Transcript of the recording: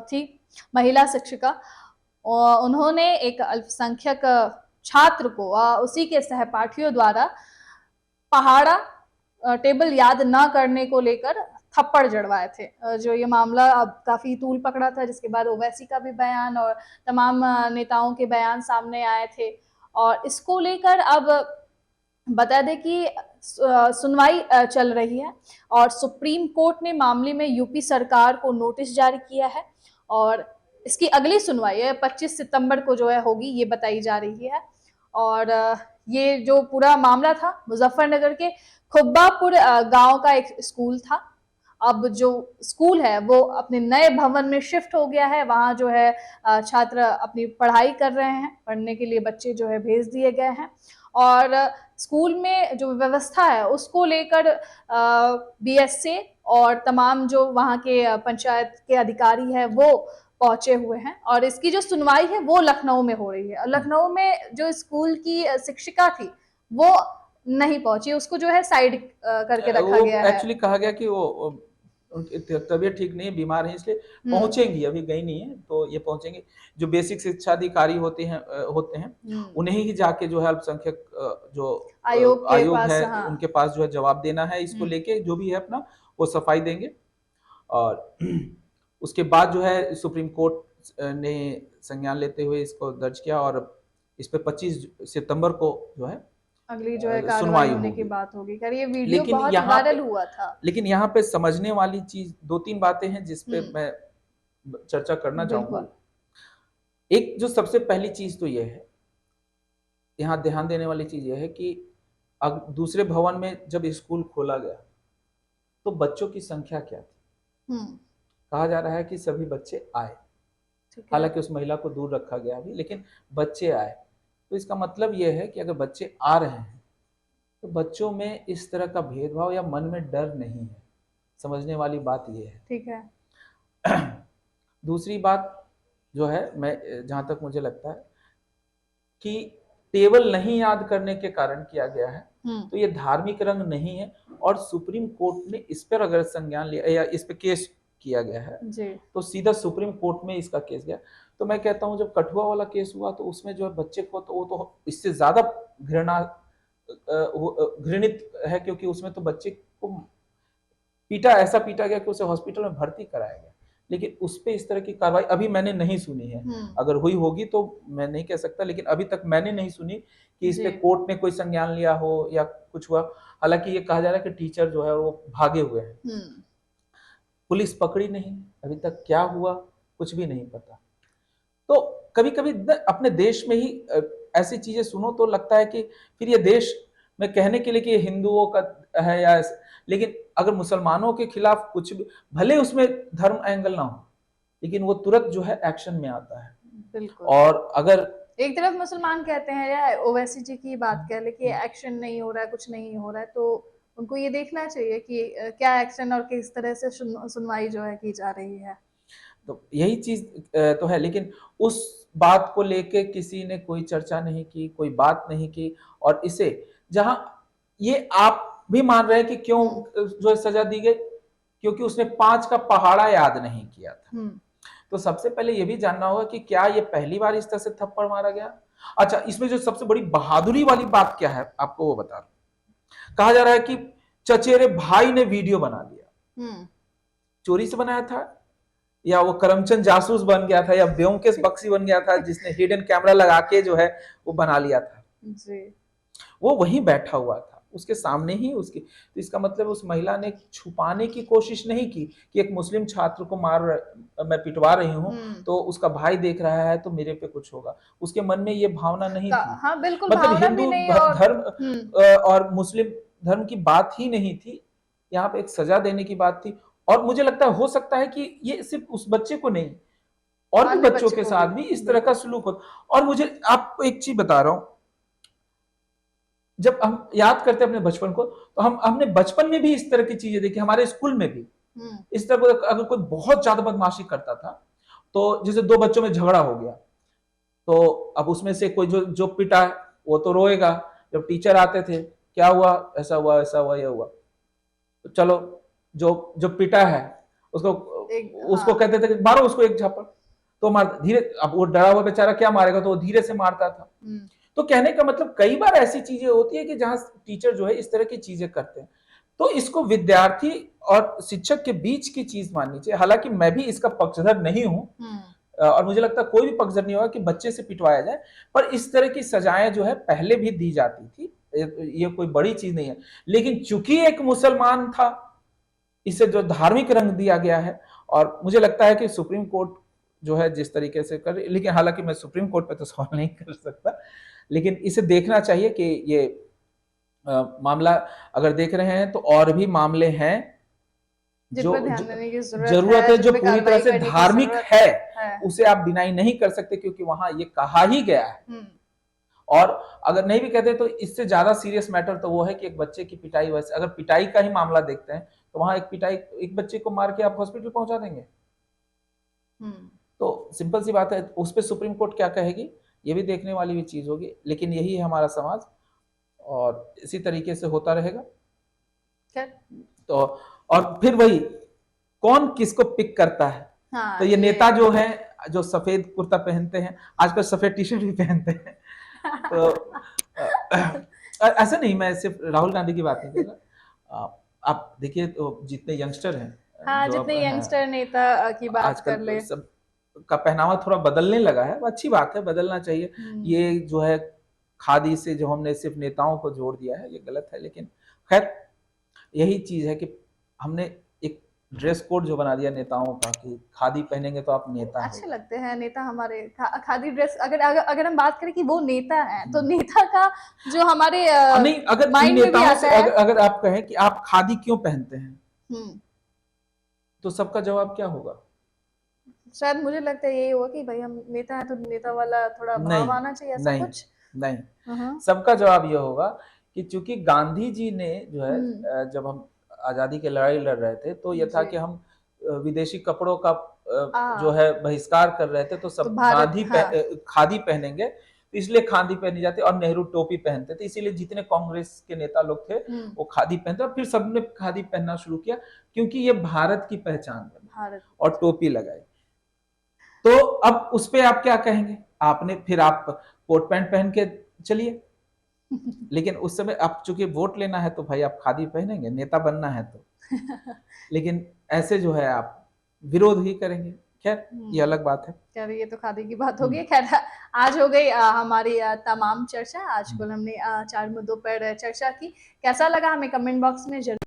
थी, महिला शिक्षिका, और उन्होंने एक अल्पसंख्यक छात्र को उसी के सहपाठियों द्वारा पहाड़ा टेबल याद न करने को लेकर थप्पड़ जड़वाए थे। जो ये मामला अब काफी तूल पकड़ा था, जिसके बाद ओवैसी का भी बयान और तमाम नेताओं के बयान सामने आए थे। और इसको लेकर अब बता दें कि सुनवाई चल रही है और सुप्रीम कोर्ट ने मामले में यूपी सरकार को नोटिस जारी किया है, और इसकी अगली सुनवाई है 25 सितंबर को जो है होगी, ये बताई जा रही है। और ये जो पूरा मामला था, मुजफ्फरनगर के खुब्बापुर गांव का एक स्कूल था। अब जो स्कूल है वो अपने नए भवन में शिफ्ट हो गया है। वहां जो है छात्र अपनी पढ़ाई कर रहे हैं, पढ़ने के लिए बच्चे जो है भेज दिए गए हैं। और स्कूल में जो व्यवस्था है उसको लेकर बीएसए और तमाम जो वहाँ के पंचायत के अधिकारी है वो पहुंचे हुए हैं। और इसकी जो सुनवाई है वो लखनऊ में हो रही है। और लखनऊ में जो स्कूल की शिक्षिका थी वो नहीं पहुंची, उसको जो है साइड करके रखा वो गया है। एक्चुअली कहा गया कि वो उनकी तबीयत ठीक नहीं है, बीमार है, इसलिए पहुंचेंगी, अभी गई नहीं है तो ये पहुंचेंगे। जो बेसिक शिक्षा अधिकारी होते हैं उन्हें ही जाके जो है अल्पसंख्यक जो आयोग है हाँ। उनके पास जो है जवाब देना है इसको लेके, जो भी है अपना वो सफाई देंगे। और उसके बाद जो है सुप्रीम कोर्ट ने संज्ञान लेते हुए इसको दर्ज किया, और इस पे 25 सितंबर को जो है अगली जो है कार्रवाई सुनवाई होने की होगी। बात होगी। कर ये वीडियो लेकिन बहुत यहाँ वायरल पे हुआ था। लेकिन यहाँ पे समझने वाली चीज 2-3 बातें हैं जिस पे मैं चर्चा करना चाहूंगा। एक जो सबसे पहली चीज तो यह है, यहाँ ध्यान देने वाली चीज यह है कि अब दूसरे भवन में जब स्कूल खोला गया तो बच्चों की संख्या क्या थी? कहा जा रहा है कि सभी बच्चे आए, हालांकि उस महिला को दूर रखा गया अभी, लेकिन बच्चे आए। तो इसका मतलब यह है कि अगर बच्चे आ रहे हैं तो बच्चों में इस तरह का भेदभाव या मन में डर नहीं है। समझने वाली बात यह है। ठीक है। दूसरी बात जो है, मैं जहां तक मुझे लगता है कि टेबल नहीं याद करने के कारण किया गया है, तो ये धार्मिक रंग नहीं है। और सुप्रीम कोर्ट ने इस पर अगर संज्ञान लिया या इस पे केस किया गया है तो सीधा सुप्रीम कोर्ट में इसका केस गया। तो मैं कहता हूं जब कठुआ वाला केस हुआ तो उसमें जो है बच्चे को तो वो तो इससे ज्यादा घृणित है, क्योंकि उसमें तो बच्चे को ऐसा पीटा गया कि उसे हॉस्पिटल में भर्ती कराया गया। लेकिन उस पे इस तरह की कार्रवाई अभी मैंने नहीं सुनी है। अगर हुई होगी तो मैं नहीं कह सकता, लेकिन अभी तक मैंने नहीं सुनी कि इस पे कोर्ट ने कोई संज्ञान लिया हो या कुछ हुआ। हालांकि ये कहा जा रहा है कि टीचर जो है वो भागे हुए हैं, पुलिस पकड़ी नहीं, अभी तक क्या हुआ कुछ भी नहीं पता। तो कभी कभी अपने देश में ही ऐसी चीजें सुनो तो लगता है कि फिर ये देश में कहने के लिए कि हिंदुओं का है या, लेकिन अगर मुसलमानों के खिलाफ कुछ भी, भले उसमें धर्म एंगल ना हो, लेकिन वो तुरंत जो है एक्शन में आता है। बिल्कुल। और अगर एक तरफ मुसलमान कहते हैं या ओवैसी जी की बात कह ले कि एक्शन नहीं हो रहा है, कुछ नहीं हो रहा है, तो उनको ये देखना चाहिए कि क्या एक्शन और किस तरह से सुनवाई जो है की जा रही है। तो यही चीज तो है, लेकिन उस बात को लेके किसी ने कोई चर्चा नहीं की, कोई बात नहीं की। और इसे जहां ये आप भी मान रहे हैं कि क्यों जो सजा दी गई, क्योंकि उसने 5 का पहाड़ा याद नहीं किया था। तो सबसे पहले ये भी जानना होगा कि क्या ये पहली बार इस तरह से थप्पड़ मारा गया। अच्छा, इसमें जो सबसे बड़ी बहादुरी वाली बात क्या है आपको वो बता दूं। कहा जा रहा है कि चचेरे भाई ने वीडियो बना लिया। चोरी से बनाया था, या वो करमचंद जासूस बन गया था, या ब्योमकेश बख्शी बन गया था जिसने हिडन कैमरा लगा के जो है वो बना लिया था जी। वो वहीं बैठा हुआ था उसके सामने ही उसकी। तो इसका मतलब उस महिला ने छुपाने की कोशिश नहीं की कि एक मुस्लिम छात्र को मैं पिटवा रही हूँ तो उसका भाई देख रहा है तो मेरे पे कुछ होगा। उसके मन में ये भावना नहीं थी। हाँ, बिल्कुल, मतलब हिंदू धर्म और मुस्लिम धर्म की बात ही नहीं थी, यहाँ पे एक सजा देने की बात थी। और मुझे लगता है हो सकता है कि ये सिर्फ उस बच्चे को नहीं, और भी बच्चों के साथ भी इस तरह का सलूक होता। और मुझे आपको एक चीज बता रहा हूं, जब हम याद करते हैं अपने बचपन को तो हमने बचपन में भी इस तरह की चीजें देखी। हमारे स्कूल में भी इस तरह को अगर कोई बहुत ज्यादा बदमाशी करता था तो जैसे 2 बच्चों में झगड़ा हो गया तो अब उसमें से कोई जो पिटा है वो तो रोएगा। जब टीचर आते थे, क्या हुआ, ऐसा हुआ, ऐसा हुआ, यह हुआ, तो चलो जो पिटा है उसको उसको कहते थे कि मारो उसको एक झापड़, तो मार धीरे, अब वो डरा हुआ बेचारा क्या मारेगा, तो वो धीरे से मारता था। तो कहने का मतलब कई बार ऐसी चीजें होती है कि जहां टीचर जो है इस तरह की चीजें करते हैं, तो इसको विद्यार्थी और शिक्षक के बीच की चीज माननी चाहिए। हालांकि मैं भी इसका पक्षधर नहीं हूं, और मुझे लगता है कोई भी पक्षधर नहीं होगा कि बच्चे से पिटवाया जाए, पर इस तरह की सजाएं जो है पहले भी दी जाती थी, ये कोई बड़ी चीज नहीं है। लेकिन चूंकि एक मुसलमान था, इसे जो धार्मिक रंग दिया गया है, और मुझे लगता है कि सुप्रीम कोर्ट जो है जिस तरीके से कर, लेकिन हालांकि मैं सुप्रीम कोर्ट पे तो सवाल नहीं कर सकता, लेकिन इसे देखना चाहिए कि ये मामला अगर देख रहे हैं तो और भी मामले हैं जो जरूरत है, जो पूरी तरह से धार्मिक है, उसे आप डिनाई नहीं कर सकते, क्योंकि वहां ये कहा ही गया है। और अगर नहीं भी कहते तो इससे ज्यादा सीरियस मैटर तो वो है कि एक बच्चे की पिटाई, वैसे अगर पिटाई का ही मामला देखते हैं तो वहां एक बच्चे को मार के आप हॉस्पिटल पहुंचा देंगे। तो सिंपल सी बात है, उस पर सुप्रीम कोर्ट क्या कहेगी ये भी देखने वाली भी चीज होगी। लेकिन यही है हमारा समाज, और इसी तरीके से होता रहेगा। तो और फिर वही कौन किसको पिक करता है। तो ये नेता जो है जो सफेद कुर्ता पहनते हैं, आजकल सफेद टी शर्ट भी पहनते हैं, तो ऐसा नहीं, मैं सिर्फ राहुल गांधी की बात नहीं कर रहा। आप देखिए तो जितने यंगस्टर हैं, जितने यंगस्टर नेता की बात कर ले, सब का पहनावा थोड़ा बदलने लगा है, अच्छी बात है, बदलना चाहिए। ये जो है खादी से जो हमने सिर्फ नेताओं को जोड़ दिया है, ये गलत है। लेकिन खैर यही चीज है कि हमने एक ड्रेस कोड जो बना दिया नेताओं का कि खादी पहनेंगे तो आप नेता अच्छे लगते हैं नेता हमारे। खादी ड्रेस, अगर हम बात करें कि वो नेता है, तो नेता का जो हमारे नहीं, अगर नेताओं से अगर आप कहें कि आप खादी क्यों पहनते हैं, तो सबका जवाब क्या होगा? शायद मुझे लगता है यही होगा कि भाई हम नेता है तो नेता वाला थोड़ा भाव आना चाहिए, ऐसा कुछ नहीं। सबका जवाब ये होगा कि चूंकि गांधी जी ने जो है जब हम आजादी की लड़ाई लड़ रहे थे, तो यह था कि हम विदेशी कपड़ों का जो है बहिष्कार कर रहे थे, तो सब खादी पहनेंगे, तो इसलिए खादी पहनी जाती, और नेहरू टोपी पहनते थे, इसीलिए जितने कांग्रेस के नेता लोग थे वो खादी पहनते, और फिर सबने खादी पहनना शुरू किया, क्योंकि ये भारत की पहचान बनी, और टोपी लगाई। तो अब उस पे आप क्या कहेंगे? आप कोट पैंट पहन के चलिए, लेकिन उस समय आप चूंकि वोट लेना है तो भाई आप खादी पहनेंगे, नेता बनना है तो लेकिन ऐसे जो है आप विरोध ही करेंगे। खैर ये अलग बात है। खैर ये तो खादी की बात हो गई। खैर आज हो गई हमारी तमाम चर्चा। आज कल हमने 4 मुद्दों पर चर्चा की। कैसा लगा हमें कमेंट बॉक्स में जरूर